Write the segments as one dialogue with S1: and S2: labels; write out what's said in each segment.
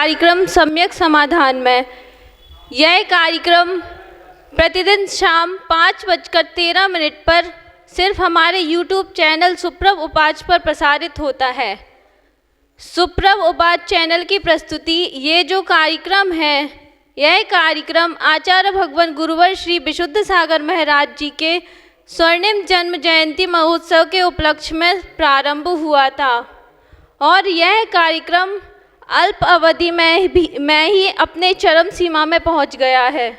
S1: कार्यक्रम सम्यक समाधान में। यह कार्यक्रम प्रतिदिन शाम 5:13 पर सिर्फ हमारे YouTube चैनल सुप्रभ उपाच पर प्रसारित होता है। सुप्रभ उपाच चैनल की प्रस्तुति ये जो कार्यक्रम है, यह कार्यक्रम आचार्य भगवान गुरुवर श्री विशुद्ध सागर महाराज जी के स्वर्णिम जन्म जयंती महोत्सव के उपलक्ष्य में प्रारंभ हुआ था और यह कार्यक्रम अल्प अवधि में ही अपने चरम सीमा में पहुंच गया है।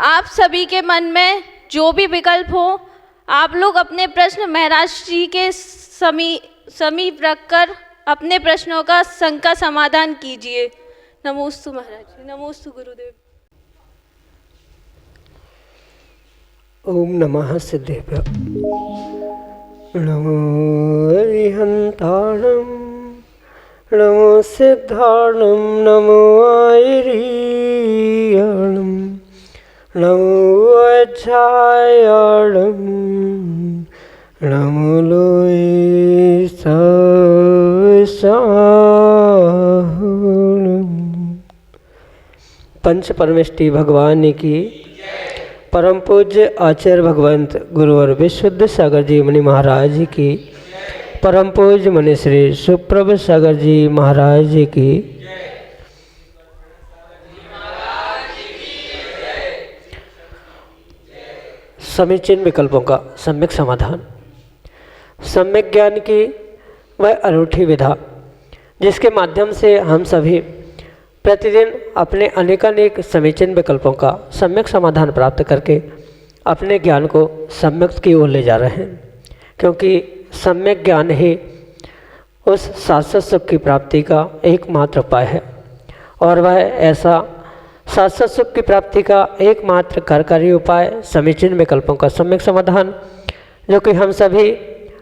S1: आप सभी के मन में जो भी विकल्प हो, आप लोग अपने प्रश्न महाराज जी के समीप रखकर अपने प्रश्नों का समाधान कीजिए। नमोस्तु महाराज जी, नमोस्तु गुरुदेव।
S2: ओम नमः सिद्धेभ्य। नमो अरिहंताणं, नमो सिद्धाणं, नमो आयरीयणं, नमो अज्जायणं, नमो लोय साहणं। पंच परमेष्टि भगवान की, परम पूज्य आचार्य भगवंत गुरुवर विशुद्ध सागर जी मुनि महाराज की, परम पूज्य मुनि श्री सुप्रभ सागर जी महाराज की, समीचीन विकल्पों का सम्यक समाधान। सम्यक ज्ञान की वह अनूठी विधा जिसके माध्यम से हम सभी प्रतिदिन अपने अनेकानेक समीचीन विकल्पों का सम्यक समाधान प्राप्त करके अपने ज्ञान को सम्यक की ओर ले जा रहे हैं, क्योंकि सम्यक ज्ञान ही उस शाश्वत सुख की प्राप्ति का एकमात्र उपाय है और वह ऐसा शाश्वत सुख की प्राप्ति का एकमात्र कार्यकारी उपाय समीचीन विकल्पों का सम्यक समाधान, जो कि हम सभी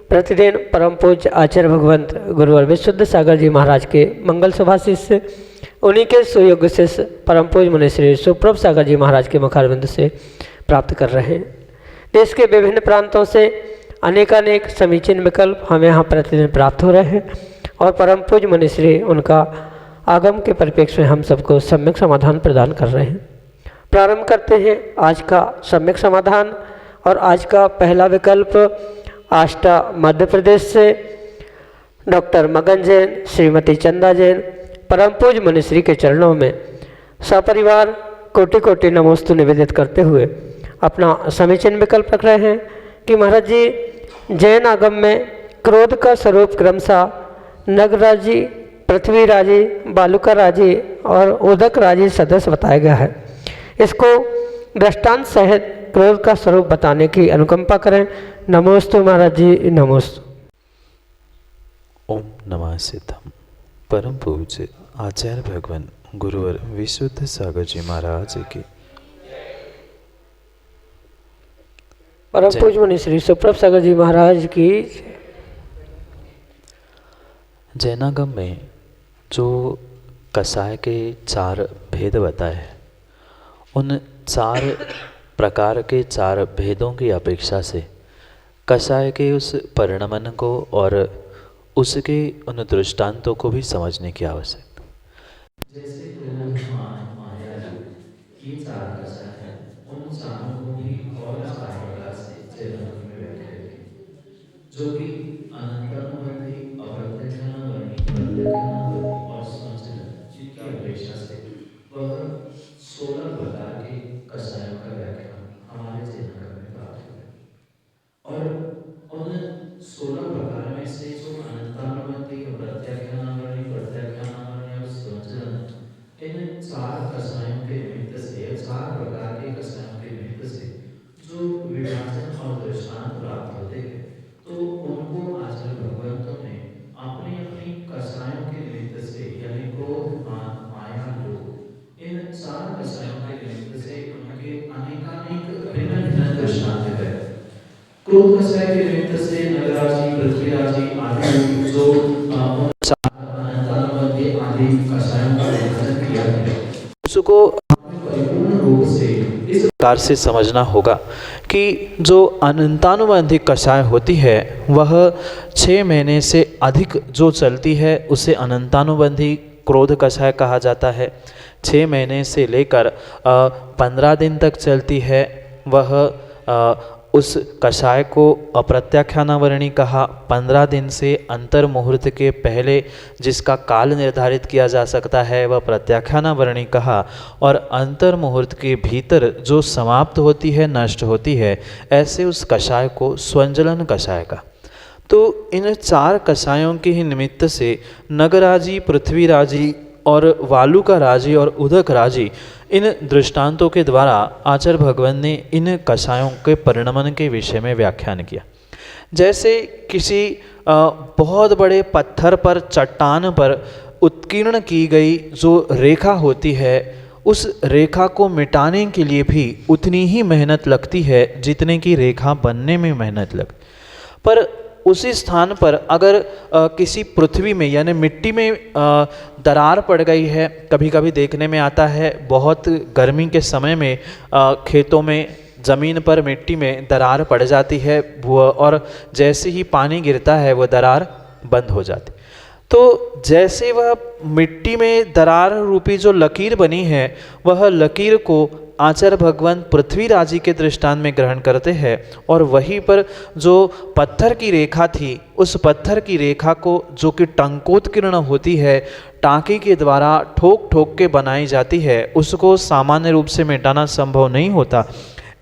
S2: प्रतिदिन परम पूज्य आचार्य भगवंत गुरुवर विशुद्ध सागर जी महाराज के मंगल सुभाषित से, उन्हीं के सुयोग्य शिष्य परम पूज्य मुनि श्री सुप्रभ सागर जी महाराज के मुखारविंद से प्राप्त कर रहे हैं। देश के विभिन्न प्रांतों से अनेकानेक समीचीन विकल्प हमें यहाँ प्रतिदिन प्राप्त हो रहे हैं और परम पूज्य मुनि श्री उनका आगम के परिप्रेक्ष्य में हम सबको सम्यक समाधान प्रदान कर रहे हैं। प्रारंभ करते हैं आज का सम्यक समाधान और आज का पहला विकल्प आष्टा मध्य प्रदेश से डॉक्टर मगन जैन, श्रीमती चंदा जैन, परम पूज्य मुनिश्री के चरणों में सपरिवार कोटि कोटि नमोस्तु निवेदित करते हुए अपना समीचीन विकल्प रख रहे हैं कि महाराज जी, जैन आगम में क्रोध का स्वरूप क्रमशः नगराजी, पृथ्वीराजी, बालुका राजी और उदक राजी सदस्य बताया गया है। इसको दृष्टांत सहित क्रोध का स्वरूप बताने की अनुकंपा करें। नमोस्तु महाराज जी, नमोस्तु।
S3: ओम नमः सिद्धम। परम पूज्य आचार्य भगवान गुरुवर विशुद्ध सागर जी महाराज की,
S2: परम पूज्य मुनि श्री सुप्रभ सागर जी महाराज की।
S3: जैनागम में जो कसाय के 4 भेद बताए हैं, उन 4 प्रकार के 4 भेदों की अपेक्षा से कसाय के उस परिणमन को और उसके उन दृष्टांतों को भी समझने की आवश्यकता।
S4: जैसे क्रोध, मान, माया, ये 4 कसाय हैं, उन चारों को भी और 4 प्रकार से जैनागम में व्याख्या की, जो कि अनंतानुबंधी, अप्रत्यक्षानुवर्णी, प्रत्यक्षानुवर्णी और संचलन जिनकी अपेक्षा से वह 16 प्रकार के कसायों का व्याख्यान हमारे जैनागम में प्राप्त हुआ है। और उन 16 प्रकार में से जो अनंतानुबंधी, प्रत्यक्षानुवर्णी, प्रत्यक्षानुवर्णी और संचलन, इन 4 कसायों के निमित्त से, 4 प्रकार के कसायों के निमित्त से जो विभाजन और दृष्टांत प्राप्त होते हैं, तो उनको आचार्य भगवंतों ने अपनी अपनी कसायों के निमित्त से, यानी क्रोध, मान, माया, लोभ, इन 4 कसायों के निमित्त से उनके अनेकानेक भिन्न भिन्न दृष्टांत है। क्रोध कसाय के निमित्त से नगराजी, पृथ्वीराजी आदि जो अनंतानुबंधी आदि कसायों का विभाजन किया है, उसको परिपूर्ण रूप से इस
S3: प्रकार से समझना होगा कि जो अनंतानुबंधी कषाय होती है वह 6 महीने से अधिक जो चलती है उसे अनंतानुबंधी क्रोध कषाय कहा जाता है। 6 महीने से लेकर 15 दिन तक चलती है वह उस कषाय को अप्रत्याख्यानावरणी कहा। 15 दिन से अंतर मुहूर्त के पहले जिसका काल निर्धारित किया जा सकता है वह प्रत्याख्यानावरणी कहा, और अंतर मुहूर्त के भीतर जो समाप्त होती है, नष्ट होती है, ऐसे उस कषाय को स्वंजलन कषाय का। तो इन 4 कषायों के ही निमित्त से नगराजी, पृथ्वीराजी और वालुका राजी और उदक राजी, इन दृष्टांतों के द्वारा आचार्य भगवान ने इन कषायों के परिणमन के विषय में व्याख्यान किया। जैसे किसी बहुत बड़े पत्थर पर, चट्टान पर उत्कीर्ण की गई जो रेखा होती है, उस रेखा को मिटाने के लिए भी उतनी ही मेहनत लगती है जितने की रेखा बनने में मेहनत लग। पर उसी स्थान पर अगर किसी पृथ्वी में यानी मिट्टी में दरार पड़ गई है, कभी कभी देखने में आता है बहुत गर्मी के समय में खेतों में ज़मीन पर मिट्टी में दरार पड़ जाती है, और जैसे ही पानी गिरता है वह दरार बंद हो जाती। तो जैसे वह मिट्टी में दरार रूपी जो लकीर बनी है, वह लकीर को आचार्य भगवान पृथ्वीराजी के दृष्टांत में ग्रहण करते हैं, और वहीं पर जो पत्थर की रेखा थी, उस पत्थर की रेखा को जो कि टंकोत्कीर्ण होती है, टाँकी के द्वारा ठोक ठोक के बनाई जाती है, उसको सामान्य रूप से मिटाना संभव नहीं होता।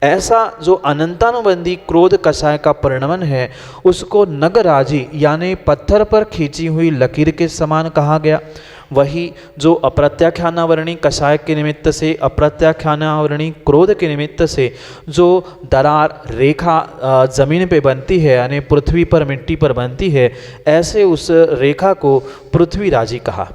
S3: ऐसा जो अनंतानुबंधी क्रोध कषाय का परिणमन है, उसको नगराजी यानी पत्थर पर खींची हुई लकीर के समान कहा गया। वही जो अप्रत्याख्यानावरणी कषाय के निमित्त से, अप्रत्याख्यानावरणी क्रोध के निमित्त से जो दरार रेखा जमीन पे बनती है यानी पृथ्वी पर, मिट्टी पर बनती है, ऐसे उस रेखा को पृथ्वीराजी कहा।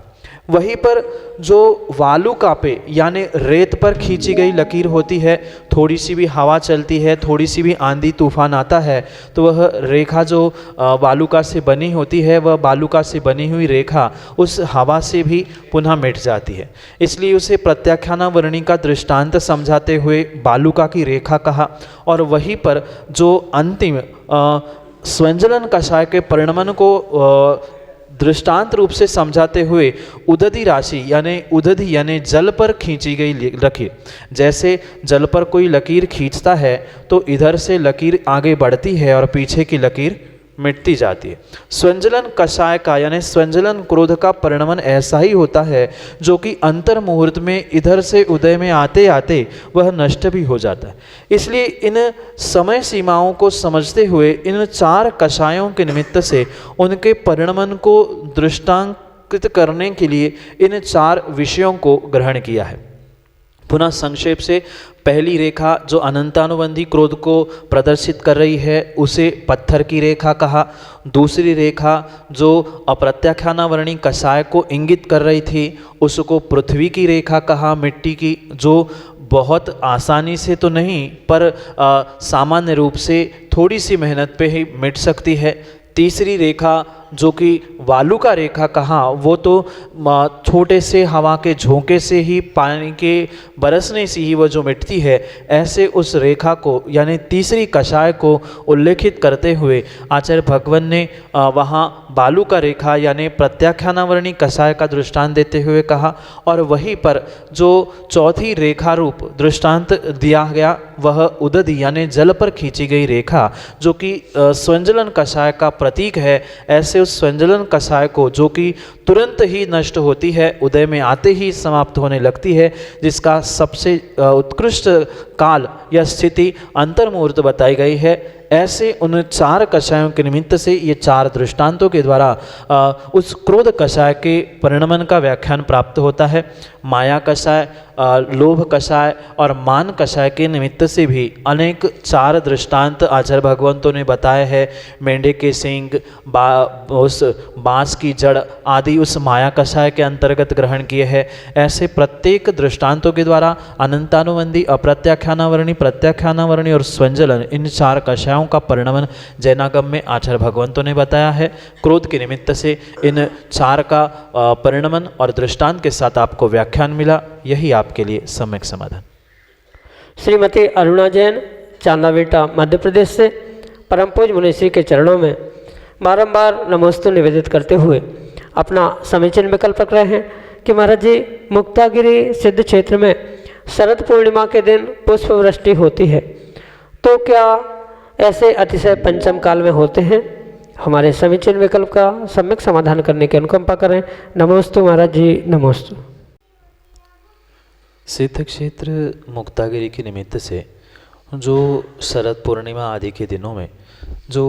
S3: वहीं पर जो वालुका पे यानी रेत पर खींची गई लकीर होती है, थोड़ी सी भी हवा चलती है, थोड़ी सी भी आंधी तूफान आता है, तो वह रेखा जो वालुका से बनी होती है, वह वालुका से बनी हुई रेखा उस हवा से भी पुनः मिट जाती है। इसलिए उसे प्रत्याख्यानावरणी का दृष्टांत समझाते हुए वालुका की रेखा कहा। और वहीं पर जो अंतिम स्वंजलन कषाय के परिणमन को दृष्टांत रूप से समझाते हुए उदधी राशि यानी उदधी यानी जल पर खींची गई लकीर, जैसे जल पर कोई लकीर खींचता है तो इधर से लकीर आगे बढ़ती है और पीछे की लकीर मिटती जाती है। स्वंजलन कषाय का यानी स्वंजलन क्रोध का परिणमन ऐसा ही होता है जो कि अंतर मुहूर्त में इधर से उदय में आते आते वह नष्ट भी हो जाता है। इसलिए इन समय सीमाओं को समझते हुए इन 4 कषायों के निमित्त से उनके परिणमन को दृष्टांकित करने के लिए इन 4 विषयों को ग्रहण किया है। पुनः संक्षेप से, पहली रेखा जो अनंतानुबंधी क्रोध को प्रदर्शित कर रही है उसे पत्थर की रेखा कहा। दूसरी रेखा जो अप्रत्याख्यानावरणी कषाय को इंगित कर रही थी उसको पृथ्वी की रेखा कहा, मिट्टी की, जो बहुत आसानी से तो नहीं पर सामान्य रूप से थोड़ी सी मेहनत पे ही मिट सकती है। तीसरी रेखा जो कि वालुका रेखा कहा, वो तो छोटे से हवा के झोंके से ही, पानी के बरसने से ही वो जो मिटती है, ऐसे उस रेखा को यानी तीसरी कषाय को उल्लेखित करते हुए आचार्य भगवान ने वहाँ वालुका रेखा यानी प्रत्याख्यानावरणी कषाय का दृष्टांत देते हुए कहा। और वहीं पर जो चौथी रेखा रूप दृष्टांत दिया गया वह उदधी यानी जल पर खींची गई रेखा जो कि स्वंजलन कषाय का प्रतीक है, ऐसे उस स्वंजलन कषाय को जो कि तुरंत ही नष्ट होती है, उदय में आते ही समाप्त होने लगती है, जिसका सबसे उत्कृष्ट काल या स्थिति अंतर मुहूर्त बताई गई है, ऐसे उन 4 कषायों के निमित्त से ये 4 दृष्टांतों के द्वारा उस क्रोध कषाय के परिणमन का व्याख्यान प्राप्त होता है। माया कषाय, लोभ कषाय और मान कषाय के निमित्त से भी अनेक 4 दृष्टांत आचार्य भगवंतों ने बताए हैं। मेंढे के सींग, उस बांस की जड़ आदि उस माया कषाय के अंतर्गत ग्रहण किए हैं। ऐसे प्रत्येक दृष्टांतों के द्वारा अनंतानुबंधी, अप्रत्याख्यानावरणी, प्रत्याख्यानावरणी और स्वंजलन, इन 4 कषायों का परिणमन जैनागम में आचार्य भगवंतों ने बताया है। क्रोध के निमित्त से इन 4 का परिणमन और दृष्टांत के साथ आपको व्याख्यान मिला, यही आपके लिए सम्यक समाधान।
S2: श्रीमती अरुणा जैन, चांदाबेटा, मध्य प्रदेश से परम पूज्य मुनिश्री के चरणों में बारंबार नमोस्तु निवेदित करते हुए अपना समीचीन विकल्प रख रहे हैं कि महाराज जी, मुक्तागिरी सिद्ध क्षेत्र में शरद पूर्णिमा के दिन पुष्प वृष्टि होती है, तो क्या ऐसे अतिशय पंचम काल में होते हैं? हमारे समीचीन विकल्प का सम्यक समाधान करने की अनुकंपा करें। नमोस्तु महाराज जी, नमोस्तु।
S3: सिद्ध क्षेत्र मुक्तागिरी के निमित्त से जो शरद पूर्णिमा आदि के दिनों में जो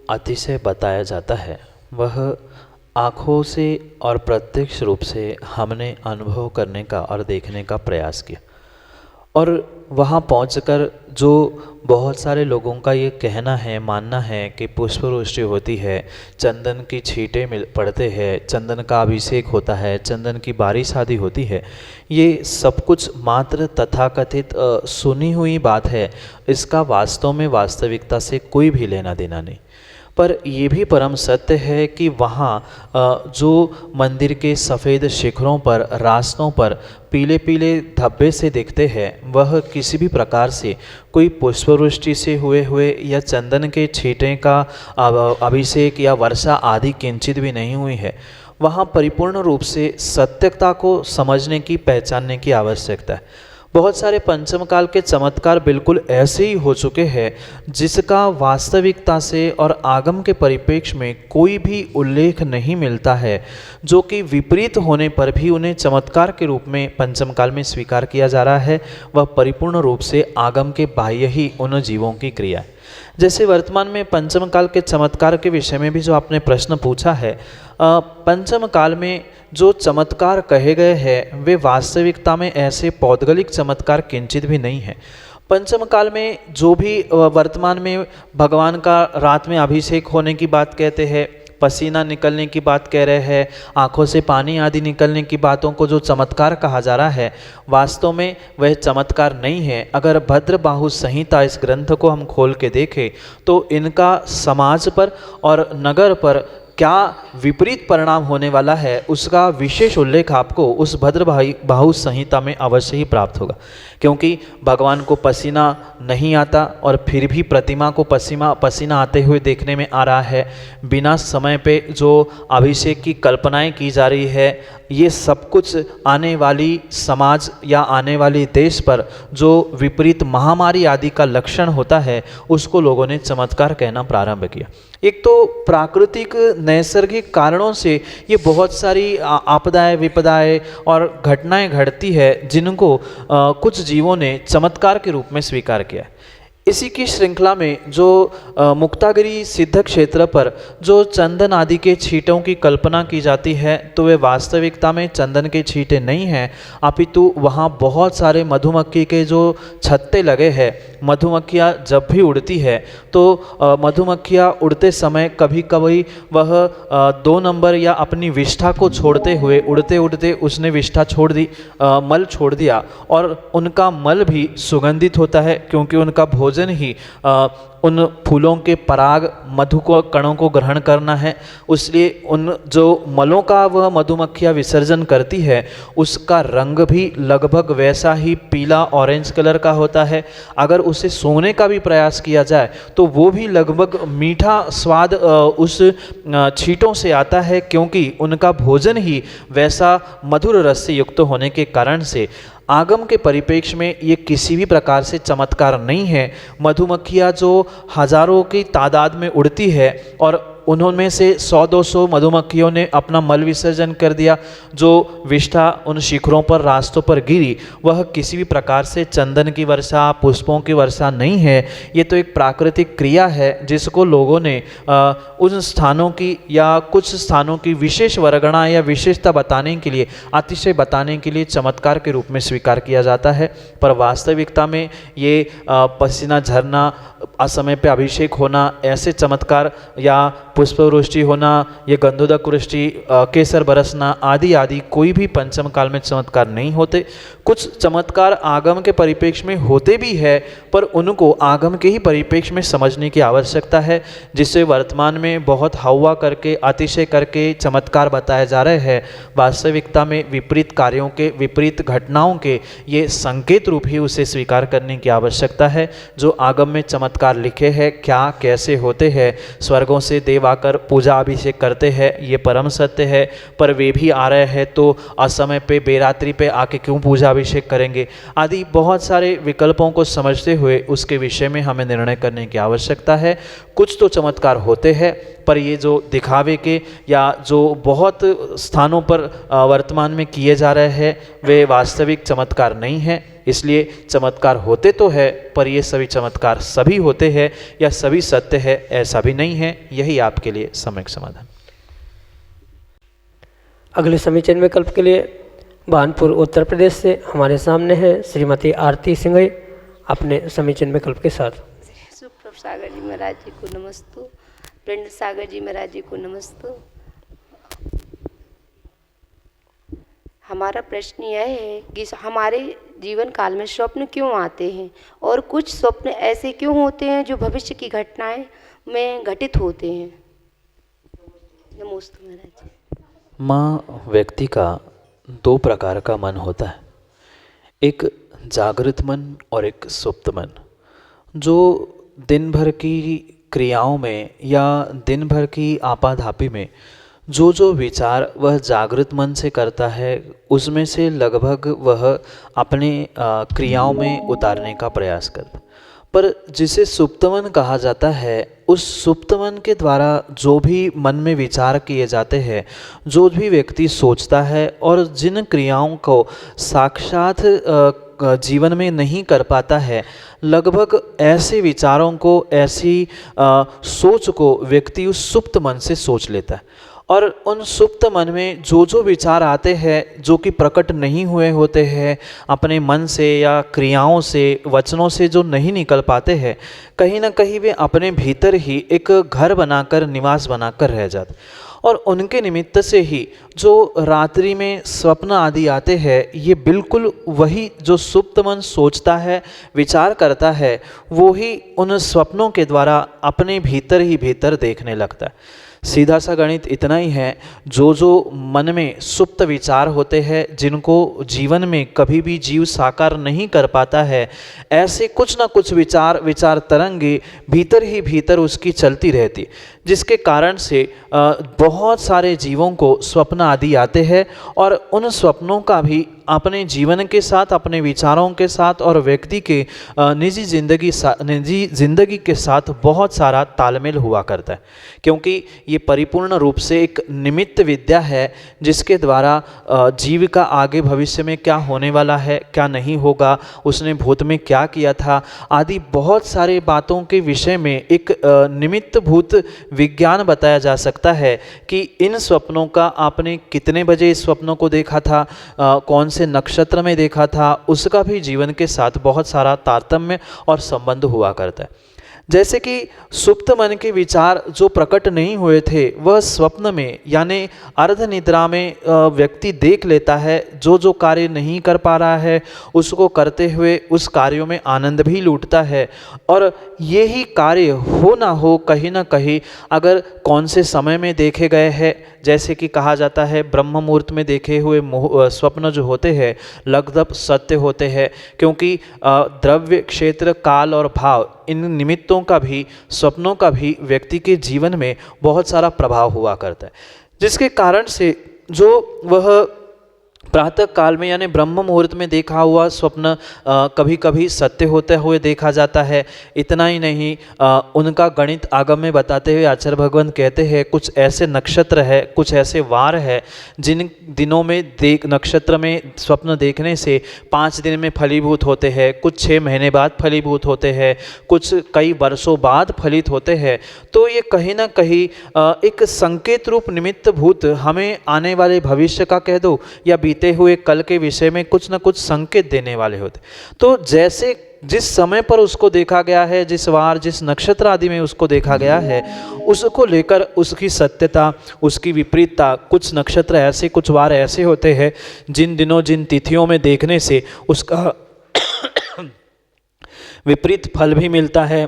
S3: अतिशय बताया जाता है, वह आँखों से और प्रत्यक्ष रूप से हमने अनुभव करने का और देखने का प्रयास किया। और वहाँ पहुंचकर जो बहुत सारे लोगों का ये कहना है, मानना है कि पुष्पवृष्टि होती है, चंदन की छींटे पड़ते हैं, चंदन का अभिषेक होता है, चंदन की बारिश आदि होती है, ये सब कुछ मात्र तथाकथित सुनी हुई बात है। इसका वास्तव में वास्तविकता से कोई भी लेना देना नहीं। पर ये भी परम सत्य है कि वहाँ जो मंदिर के सफ़ेद शिखरों पर, रास्तों पर पीले पीले धब्बे से दिखते हैं, वह किसी भी प्रकार से कोई पुष्पवृष्टि से हुए या चंदन के छींटे का अभिषेक या वर्षा आदि किंचित भी नहीं हुई है। वहाँ परिपूर्ण रूप से सत्यता को समझने की, पहचानने की आवश्यकता है। बहुत सारे पंचम काल के चमत्कार बिल्कुल ऐसे ही हो चुके हैं जिसका वास्तविकता से और आगम के परिप्रेक्ष्य में कोई भी उल्लेख नहीं मिलता है, जो कि विपरीत होने पर भी उन्हें चमत्कार के रूप में पंचम काल में स्वीकार किया जा रहा है। वह परिपूर्ण रूप से आगम के बाह्य ही उन जीवों की क्रिया है। जैसे वर्तमान में पंचम काल के चमत्कार के विषय में भी जो आपने प्रश्न पूछा है, पंचम काल में जो चमत्कार कहे गए हैं वे वास्तविकता में ऐसे पौद्गलिक चमत्कार किंचित भी नहीं है। पंचम काल में जो भी वर्तमान में भगवान का रात में अभिषेक होने की बात कहते हैं, पसीना निकलने की बात कह रहे हैं, आँखों से पानी आदि निकलने की बातों को जो चमत्कार कहा जा रहा है, वास्तव में वह चमत्कार नहीं है। अगर भद्रबाहु संहिता इस ग्रंथ को हम खोल के देखें तो इनका समाज पर और नगर पर क्या विपरीत परिणाम होने वाला है, उसका विशेष उल्लेख आपको उस भद्रबाहु संहिता में अवश्य ही प्राप्त होगा। क्योंकि भगवान को पसीना नहीं आता और फिर भी प्रतिमा को पसीना आते हुए देखने में आ रहा है। बिना समय पे जो अभिषेक की कल्पनाएं की जा रही है, ये सब कुछ आने वाली समाज या आने वाली देश पर जो विपरीत महामारी आदि का लक्षण होता है, उसको लोगों ने चमत्कार कहना प्रारंभ किया। एक तो प्राकृतिक नैसर्गिक कारणों से ये बहुत सारी आपदाएं, विपदाएं और घटनाएं घटती है जिनको कुछ जीवों ने चमत्कार के रूप में स्वीकार किया है। इसी की श्रृंखला में जो मुक्तागिरी सिद्ध क्षेत्र पर जो चंदन आदि के छींटों की कल्पना की जाती है, तो वे वास्तविकता में चंदन के छींटे नहीं हैं, अपितु वहाँ बहुत सारे मधुमक्खी के जो छत्ते लगे हैं। मधुमक्खियाँ जब भी उड़ती है तो मधुमक्खियाँ उड़ते समय कभी कभी वह 2 नंबर या अपनी विष्ठा को छोड़ते हुए उड़ते उड़ते उसने विष्ठा छोड़ दी, मल छोड़ दिया, और उनका मल भी सुगंधित होता है क्योंकि उनका भोजन ही उन फूलों के पराग मधु को कणों को ग्रहण करना है। इसलिए उन जो मलों का वह मधुमक्खियाँ विसर्जन करती है, उसका रंग भी लगभग वैसा ही पीला ऑरेंज कलर का होता है। अगर उसे सूंघने का भी प्रयास किया जाए तो वो भी लगभग मीठा स्वाद उस छींटों से आता है, क्योंकि उनका भोजन ही वैसा मधुर रस से युक्त होने के कारण से आगम के परिप्रेक्ष्य में ये किसी भी प्रकार से चमत्कार नहीं है। मधुमक्खियाँ जो हजारों की तादाद में उड़ती है और उन्होंने से 100-200 मधुमक्खियों ने अपना मल विसर्जन कर दिया, जो विष्ठा उन शिखरों पर, रास्तों पर गिरी, वह किसी भी प्रकार से चंदन की वर्षा, पुष्पों की वर्षा नहीं है। ये तो एक प्राकृतिक क्रिया है जिसको लोगों ने उन स्थानों की या कुछ स्थानों की विशेष वर्गणा या विशेषता बताने के लिए, अतिशय बताने के लिए चमत्कार के रूप में स्वीकार किया जाता है। पर वास्तविकता में ये पसीना झरना, असमय पे अभिषेक होना, ऐसे चमत्कार या पुष्पवृष्टि होना, ये गंधोदक वृष्टि, केसर बरसना आदि आदि कोई भी पंचम काल में चमत्कार नहीं होते। कुछ चमत्कार आगम के परिप्रेक्ष्य में होते भी है, पर उनको आगम के ही परिप्रेक्ष्य में समझने की आवश्यकता है, जिससे वर्तमान में बहुत हवा करके अतिशय करके चमत्कार बताए जा रहे हैं। वास्तविकता में विपरीत कार्यों के, विपरीत घटनाओं के ये संकेत रूप ही उसे स्वीकार करने की आवश्यकता है। जो आगम में चमत्कार लिखे हैं, क्या कैसे होते हैं, स्वर्गों से देव आकर पूजा अभिषेक करते हैं, ये परम सत्य है। पर वे भी आ रहे हैं तो असमय पे, बेरात्रि पे आके क्यों पूजा अभिषेक करेंगे, आदि बहुत सारे विकल्पों को समझते हुए उसके विषय में हमें निर्णय करने की आवश्यकता है। कुछ तो चमत्कार होते हैं, पर ये जो दिखावे के या जो बहुत स्थानों पर वर्तमान में किए जा रहे हैं, वे वास्तविक चमत्कार नहीं हैं। इसलिए चमत्कार होते तो है, पर ये सभी चमत्कार सभी होते हैं या सभी सत्य है, ऐसा भी नहीं है। यही आपके लिए सम्यक समाधान।
S2: अगले समीचीन विकल्प के लिए बानपुर उत्तर प्रदेश से हमारे सामने है श्रीमती आरती सिंघई अपने समीचीन विकल्प के साथ।
S5: सुप्रभ सागर जी महाराज जी को नमस्तु। प्रेंड सागर जी महाराज जी को नमस्तु। हमारा प्रश्न यह है कि हमारे जीवन काल में स्वप्न क्यों आते हैं, और कुछ स्वप्न ऐसे क्यों होते हैं जो भविष्य की घटनाएं में घटित होते हैं। नमस्ते महाराज जी।
S3: माँ, व्यक्ति का दो प्रकार का मन होता है, एक जागृत मन और एक सुप्त मन। जो दिन भर की क्रियाओं में या दिन भर की आपाधापी में जो जो विचार वह जागृत मन से करता है, उसमें से लगभग वह अपने क्रियाओं में उतारने का प्रयास करता है। पर जिसे सुप्त मन कहा जाता है, उस सुप्त मन के द्वारा जो भी मन में विचार किए जाते हैं, जो भी व्यक्ति सोचता है और जिन क्रियाओं को साक्षात जीवन में नहीं कर पाता है, लगभग ऐसे विचारों को, ऐसी सोच को व्यक्ति उस सुप्त मन से सोच लेता है। और उन सुप्त मन में जो जो विचार आते हैं, जो कि प्रकट नहीं हुए होते हैं, अपने मन से या क्रियाओं से, वचनों से जो नहीं निकल पाते हैं, कहीं ना कहीं वे अपने भीतर ही एक घर बनाकर, निवास बनाकर रह जाते। और उनके निमित्त से ही जो रात्रि में स्वप्न आदि आते हैं, ये बिल्कुल वही जो सुप्त मन सोचता है, विचार करता है, वो ही उन स्वप्नों के द्वारा अपने भीतर ही भीतर देखने लगता है। सीधा सा गणित इतना ही है, जो जो मन में सुप्त विचार होते हैं, जिनको जीवन में कभी भी जीव साकार नहीं कर पाता है, ऐसे कुछ ना कुछ विचार तरंगे भीतर ही भीतर उसकी चलती रहती, जिसके कारण से बहुत सारे जीवों को स्वप्न आदि आते हैं। और उन स्वप्नों का भी अपने जीवन के साथ, अपने विचारों के साथ और व्यक्ति के निजी जिंदगी के साथ बहुत सारा तालमेल हुआ करता है, क्योंकि ये परिपूर्ण रूप से एक निमित्त विद्या है, जिसके द्वारा जीव का आगे भविष्य में क्या होने वाला है, क्या नहीं होगा, उसने भूत में क्या किया था, आदि बहुत सारे बातों के विषय में एक निमित्त भूत विज्ञान बताया जा सकता है कि इन स्वप्नों का आपने कितने बजे इस स्वप्नों को देखा था, कौन से नक्षत्र में देखा था, उसका भी जीवन के साथ बहुत सारा तारतम्य और संबंध हुआ करता है। जैसे कि सुप्त मन के विचार जो प्रकट नहीं हुए थे, वह स्वप्न में यानी अर्ध निद्रा में व्यक्ति देख लेता है। जो जो कार्य नहीं कर पा रहा है, उसको करते हुए उस कार्यों में आनंद भी लूटता है। और यही कार्य हो ना हो, कहीं ना कहीं अगर कौन से समय में देखे गए हैं, जैसे कि कहा जाता है ब्रह्म मुहूर्त में देखे हुए स्वप्न जो होते हैं लगभग सत्य होते हैं, क्योंकि द्रव्य, क्षेत्र, काल और भाव, इन निमित्तों का भी, स्वप्नों का भी व्यक्ति के जीवन में बहुत सारा प्रभाव हुआ करता है, जिसके कारण से जो वह प्रातः काल में यानी ब्रह्म मुहूर्त में देखा हुआ स्वप्न कभी कभी सत्य होते हुए देखा जाता है। इतना ही नहीं, उनका गणित आगम में बताते हुए आचार्य भगवान कहते हैं कुछ ऐसे नक्षत्र है, कुछ ऐसे वार है, जिन दिनों में नक्षत्र में स्वप्न देखने से 5 दिन में फलीभूत होते हैं, कुछ 6 महीने बाद फलीभूत होते हैं, कुछ कई वर्षों बाद फलित होते हैं। तो ये कहीं ना कहीं एक संकेत रूप निमित्त भूत हमें आने वाले भविष्य का कह दो या बीते हुए कल के विषय में कुछ न कुछ संकेत देने वाले होते। तो जैसे जिस समय पर उसको देखा गया है, जिस वार जिस नक्षत्र आदि में उसको देखा गया है, उसको लेकर उसकी सत्यता, उसकी विपरीतता, कुछ नक्षत्र ऐसे, कुछ वार ऐसे होते हैं जिन दिनों जिन तिथियों में देखने से उसका विपरीत फल भी मिलता है।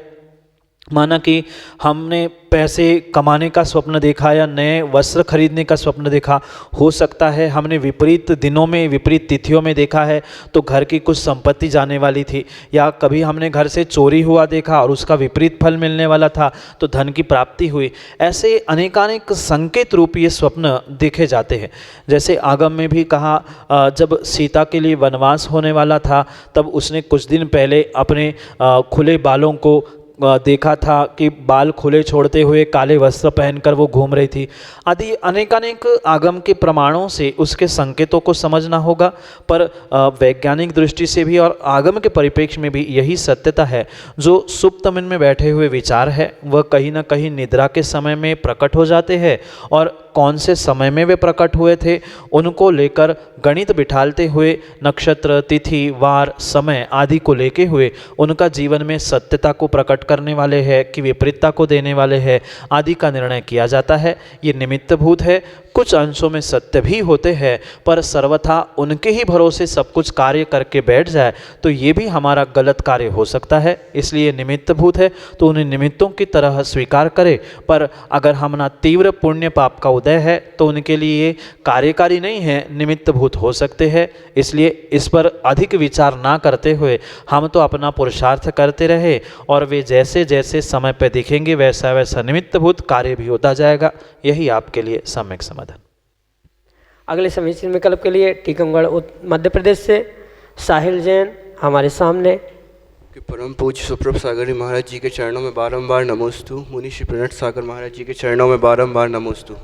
S3: माना कि हमने पैसे कमाने का स्वप्न देखा या नए वस्त्र खरीदने का स्वप्न देखा, हो सकता है हमने विपरीत दिनों में विपरीत तिथियों में देखा है तो घर की कुछ संपत्ति जाने वाली थी, या कभी हमने घर से चोरी हुआ देखा और उसका विपरीत फल मिलने वाला था तो धन की प्राप्ति हुई। ऐसे अनेकानेक संकेत रूप ये स्वप्न देखे जाते हैं। जैसे आगम में भी कहा, जब सीता के लिए वनवास होने वाला था तब उसने कुछ दिन पहले अपने खुले बालों को देखा था कि बाल खुले छोड़ते हुए काले वस्त्र पहनकर वो घूम रही थी। आदि अनेकानेक आगम के प्रमाणों से उसके संकेतों को समझना होगा, पर वैज्ञानिक दृष्टि से भी और आगम के परिप्रेक्ष्य में भी यही सत्यता है। जो सुप्त मन में बैठे हुए विचार है वह कहीं ना कहीं निद्रा के समय में प्रकट हो जाते हैं, और कौन से समय में वे प्रकट हुए थे उनको लेकर गणित बिठालते हुए नक्षत्र, तिथि, वार, समय आदि को लेके हुए उनका जीवन में सत्यता को प्रकट करने वाले हैं कि विपरीतता को देने वाले हैं आदि का निर्णय किया जाता है। ये निमित्तभूत है, कुछ अंशों में सत्य भी होते हैं, पर सर्वथा उनके ही भरोसे सब कुछ कार्य करके बैठ जाए तो ये भी हमारा गलत कार्य हो सकता है। इसलिए निमित्तभूत है तो उन्हें निमित्तों की तरह स्वीकार करें, पर अगर हमारा तीव्र पुण्य पाप का उदय है तो उनके लिए ये कार्यकारी नहीं है, निमित्तभूत हो सकते हैं। इसलिए इस पर अधिक विचार ना करते हुए हम तो अपना पुरुषार्थ करते रहे और वे जैसे जैसे समय पर दिखेंगे वैसा वैसा निमित्तभूत कार्य भी होता जाएगा। यही आपके लिए सम्यक समाधान।
S2: अगले समीचीन विकल्प के लिए टीकमगढ़ मध्य प्रदेश से साहिल जैन हमारे सामने।
S6: कि परम पूज्य सुप्रभ सागर महाराज जी के चरणों में बारंबार नमोस्तु। मुनि श्री प्रणत सागर महाराज जी के चरणों में बारंबार नमोस्तु।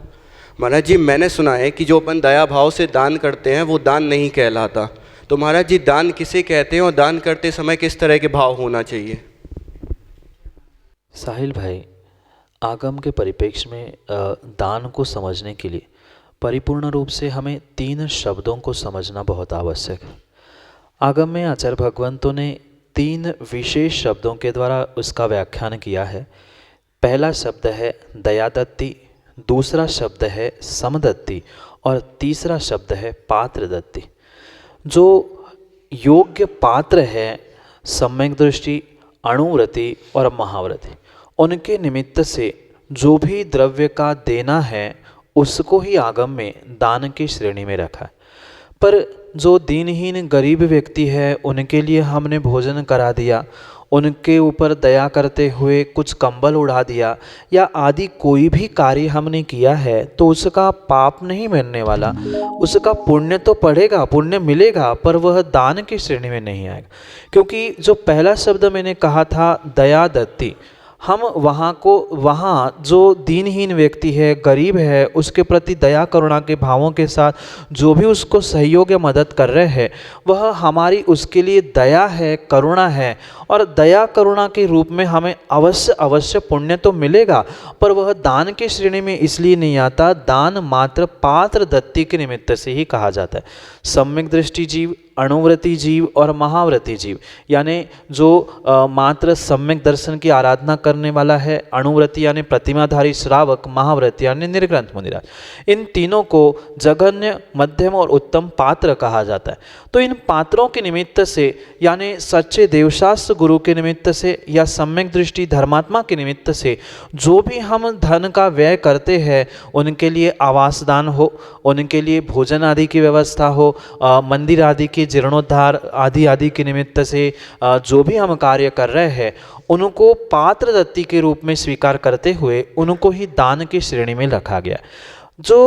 S6: महाराज जी, मैंने सुना है कि जो अपन दया भाव से दान करते हैं वो दान नहीं कहलाता, तो महाराज जी दान किसे कहते हैं और दान करते समय किस तरह के भाव होना चाहिए?
S3: साहिल भाई, आगम के परिप्रेक्ष्य में दान को समझने के लिए परिपूर्ण रूप से हमें 3 शब्दों को समझना बहुत आवश्यक है। आगम में आचार्य भगवंतों ने 3 विशेष शब्दों के द्वारा उसका व्याख्यान किया है। पहला शब्द है दयादत्ती, दूसरा शब्द है समदत्ती और तीसरा शब्द है पात्रदत्ती। जो योग्य पात्र है सम्यक दृष्टि, अणुव्रति और महाव्रति, उनके निमित्त से जो भी द्रव्य का देना है उसको ही आगम में दान की श्रेणी में रखा है। पर जो दीनहीन गरीब व्यक्ति है उनके लिए हमने भोजन करा दिया, उनके ऊपर दया करते हुए कुछ कंबल उड़ा दिया या आदि कोई भी कार्य हमने किया है तो उसका पाप नहीं मिलने वाला, उसका पुण्य तो पड़ेगा, पुण्य मिलेगा, पर वह दान की श्रेणी में नहीं आएगा। क्योंकि जो पहला शब्द मैंने कहा था दया दत्ती, हम वहाँ जो दीनहीन व्यक्ति है, गरीब है, उसके प्रति दया करुणा के भावों के साथ जो भी उसको सहयोग या मदद कर रहे हैं वह हमारी उसके लिए दया है, करुणा है, और दया करुणा के रूप में हमें अवश्य पुण्य तो मिलेगा, पर वह दान की श्रेणी में इसलिए नहीं आता। दान मात्र पात्र दत्ती के निमित्त से ही कहा जाता है। सम्यक दृष्टि जीव, अणुव्रति जीव और महाव्रति जीव, यानी जो मात्र सम्यक दर्शन की आराधना करने वाला है, अणुव्रति यानी प्रतिमाधारी श्रावक, महाव्रति यानी निर्ग्रंथ मुनिराज, इन तीनों को जघन्य, मध्यम और उत्तम पात्र कहा जाता है। तो इन पात्रों के निमित्त से यानी सच्चे देवशास्त्र गुरु के निमित्त से या सम्यक दृष्टि धर्मात्मा के निमित्त से जो भी हम धन का व्यय करते हैं, उनके लिए आवास दान हो, उनके लिए भोजन आदि की व्यवस्था हो, मंदिर आदि के जीर्णोद्धार आदि के निमित्त से जो भी हम कार्य कर रहे हैं उनको पात्र दत्ती के रूप में स्वीकार करते हुए उनको ही दान की श्रेणी में रखा गया। जो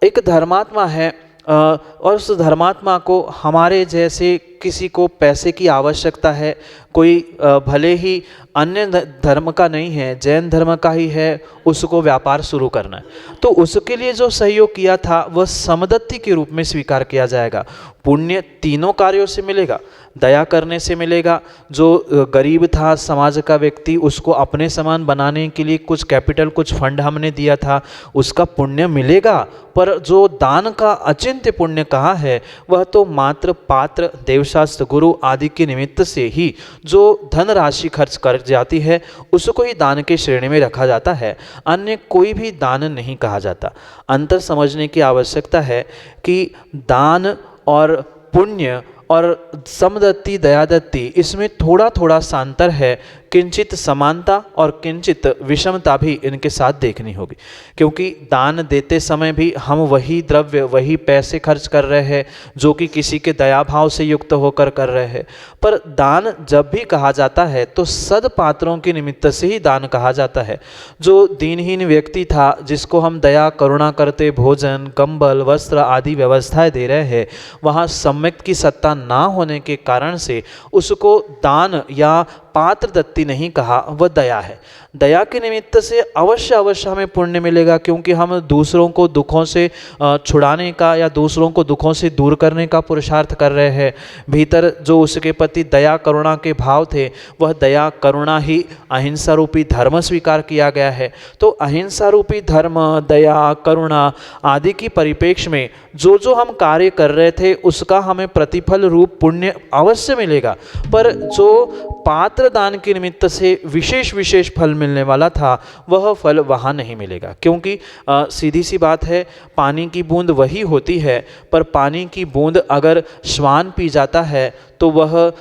S3: एक धर्मात्मा है और उस धर्मात्मा को हमारे जैसे किसी को पैसे की आवश्यकता है, कोई भले ही अन्य धर्म का नहीं है, जैन धर्म का ही है, उसको व्यापार शुरू करना है, तो उसके लिए जो सहयोग किया था वह समदत्ती के रूप में स्वीकार किया जाएगा। पुण्य तीनों कार्यों से मिलेगा, दया करने से मिलेगा, जो गरीब था समाज का व्यक्ति उसको अपने समान बनाने के लिए कुछ कैपिटल, कुछ फंड हमने दिया था, उसका पुण्य मिलेगा, पर जो दान का अचिंत्य पुण्य कहा है वह तो मात्र पात्र देव देवशास्त्र, गुरु आदि के निमित्त से ही जो धन राशि खर्च कर जाती है उसको ही दान के श्रेणी में रखा जाता है, अन्य कोई भी दान नहीं कहा जाता। अंतर समझने की आवश्यकता है कि दान और पुण्य और समदत्ति दयादत्ति इसमें थोड़ा थोड़ा सा अंतर है, किंचित समानता और किंचित विषमता भी इनके साथ देखनी होगी, क्योंकि दान देते समय भी हम वही द्रव्य वही पैसे खर्च कर रहे हैं जो कि किसी के दया भाव से युक्त होकर कर रहे हैं। पर दान जब भी कहा जाता है तो सदपात्रों के निमित्त से ही दान कहा जाता है। जो दीनहीन व्यक्ति था जिसको हम दया करुणा करते भोजन कंबल वस्त्र आदि व्यवस्थाएं दे रहे हैं, वहाँ सम्यक की सत्ता ना होने के कारण से उसको दान या पात्र दत्ति नहीं कहा, वह दया है। दया के निमित्त से अवश्य अवश्य हमें पुण्य मिलेगा, क्योंकि हम दूसरों को दुखों से छुड़ाने का या दूसरों को दुखों से दूर करने का पुरुषार्थ कर रहे हैं। भीतर जो उसके प्रति दया करुणा के भाव थे वह दया करुणा ही अहिंसा रूपी धर्म स्वीकार किया गया है। तो अहिंसा रूपी धर्म दया करुणा आदि की परिप्रेक्ष्य में जो जो हम कार्य कर रहे थे उसका हमें प्रतिफल रूप पुण्य अवश्य मिलेगा, पर जो पात्र दान के निमित्त से विशेष विशेष फल मिलने वाला था वह फल वहाँ नहीं मिलेगा। क्योंकि सीधी सी बात है, पानी की बूंद वही होती है, पर पानी की बूंद अगर श्वान पी जाता है तो वह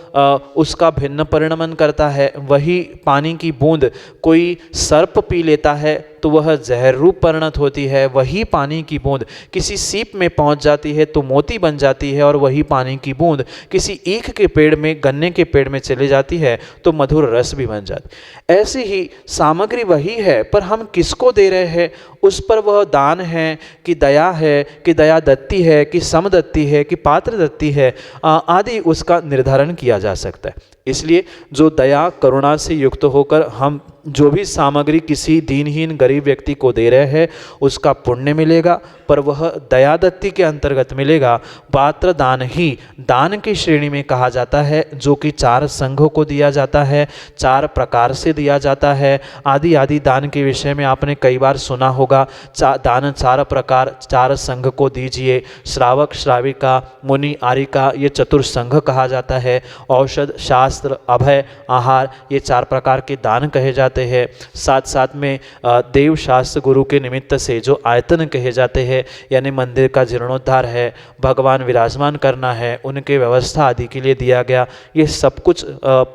S3: उसका भिन्न परिणमन करता है। वही पानी की बूंद कोई सर्प पी लेता है तो वह जहर रूप परिणत होती है। वही पानी की बूंद किसी सीप में पहुंच जाती है तो मोती बन जाती है, और वही पानी की बूंद किसी ईख के पेड़ में गन्ने के पेड़ में चले जाती है तो मधुर रस भी बन जाती। ऐसी ही सामग्री वही है, पर हम किसको दे रहे हैं उस पर वह दान है कि दया है कि दया दत्ती है कि समदत्ती है कि पात्र दत्ती है आदि उसका निर्धारण किया जा सकता है। इसलिए जो दया करुणा से युक्त होकर हम जो भी सामग्री किसी दीनहीन गरीब व्यक्ति को दे रहे हैं उसका पुण्य मिलेगा, पर वह दयादत्ती के अंतर्गत मिलेगा। पात्र दान ही दान की श्रेणी में कहा जाता है, जो कि 4 संघों को दिया जाता है, 4 प्रकार से दिया जाता है। आदि आदि दान के विषय में आपने कई बार सुना होगा। दान 4 प्रकार 4 संघ को दीजिए। श्रावक श्राविका मुनि आरिका ये चतुर्संघ कहा जाता है। औषध शास्त्र अभय आहार ये 4 प्रकार के दान कहे जाते हैं। साथ साथ में देव शास्त्र गुरु के निमित्त से जो आयतन कहे जाते हैं, यानी मंदिर का जीर्णोद्धार है, भगवान विराजमान करना है, उनके व्यवस्था आदि के लिए दिया गया, ये सब कुछ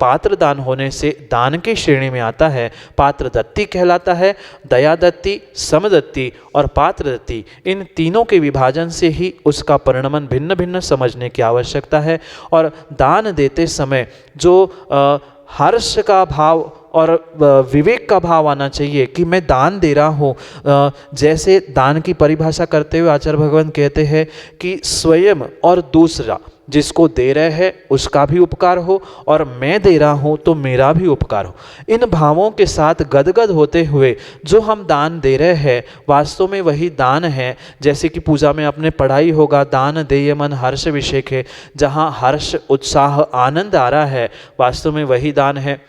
S3: पात्र दान होने से दान की श्रेणी में आता है। पात्र दत्ती कहलाता है। दया दत्ती समदत्ती और पात्र दत्ती इन तीनों के विभाजन से ही उसका परिणमन भिन्न भिन्न समझने की आवश्यकता है। और दान देते समय जो हर्ष का भाव और विवेक का भाव आना चाहिए कि मैं दान दे रहा हूँ। जैसे दान की परिभाषा करते हुए आचार्य भगवान कहते हैं कि स्वयं और दूसरा जिसको दे रहे हैं उसका भी उपकार हो और मैं दे रहा हूँ तो मेरा भी उपकार हो। इन भावों के साथ गदगद होते हुए जो हम दान दे रहे हैं वास्तव में वही दान है। जैसे कि पूजा में आपने पढ़ाई होगा, दान देय मन हर्ष विषेक है। जहाँ हर्ष उत्साह आनंद आ रहा है वास्तव में वही दान है।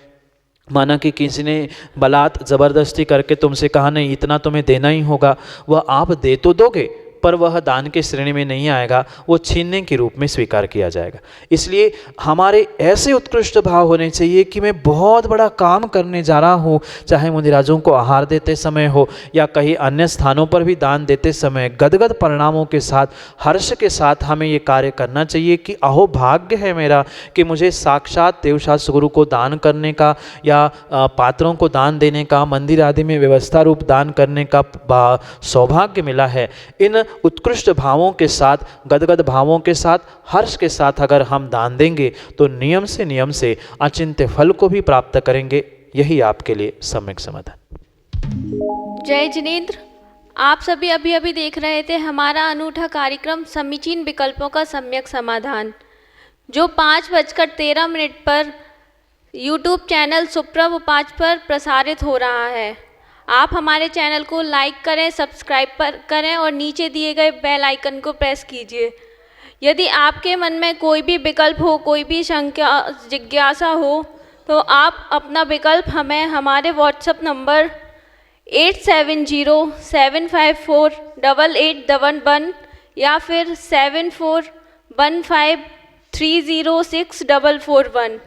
S3: माना कि किसी ने बलात् ज़बरदस्ती करके तुमसे कहा नहीं इतना तुम्हें देना ही होगा, वह आप दे तो दोगे पर वह दान के श्रेणी में नहीं आएगा, वो छीनने के रूप में स्वीकार किया जाएगा। इसलिए हमारे ऐसे उत्कृष्ट भाव होने चाहिए कि मैं बहुत बड़ा काम करने जा रहा हूँ, चाहे मुनिराजों को आहार देते समय हो या कहीं अन्य स्थानों पर भी दान देते समय गदगद परिणामों के साथ हर्ष के साथ हमें ये कार्य करना चाहिए कि अहो भाग्य है मेरा कि मुझे साक्षात देवशास्त्र गुरु को दान करने का या पात्रों को दान देने का, मंदिर आदि में व्यवस्था रूप दान करने का सौभाग्य मिला है। इन उत्कृष्ट भावों के साथ गदगद भावों के साथ हर्ष के साथ अगर हम दान देंगे तो नियम से अचिंत्य फल को भी प्राप्त करेंगे। यही आपके लिए सम्यक समाधान।
S1: जय जिनेंद्र, आप सभी अभी देख रहे थे हमारा अनूठा कार्यक्रम समीचीन विकल्पों का सम्यक समाधान, जो 5:13 पर YouTube चैनल सुप्रभ उपाच पर प्रसारित हो रहा है। आप हमारे चैनल को लाइक करें, सब्सक्राइब करें और नीचे दिए गए बेल आइकन को प्रेस कीजिए। यदि आपके मन में कोई भी विकल्प हो, कोई भी शंका जिज्ञासा हो, तो आप अपना विकल्प हमें हमारे व्हाट्सएप नंबर 8707548811 या फिर 7415 306441।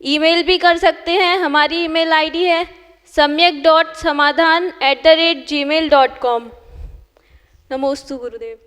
S1: ईमेल भी कर सकते हैं, हमारी ईमेल आईडी है samyak.samadhan@gmail.com। नमोस्तु गुरुदेव।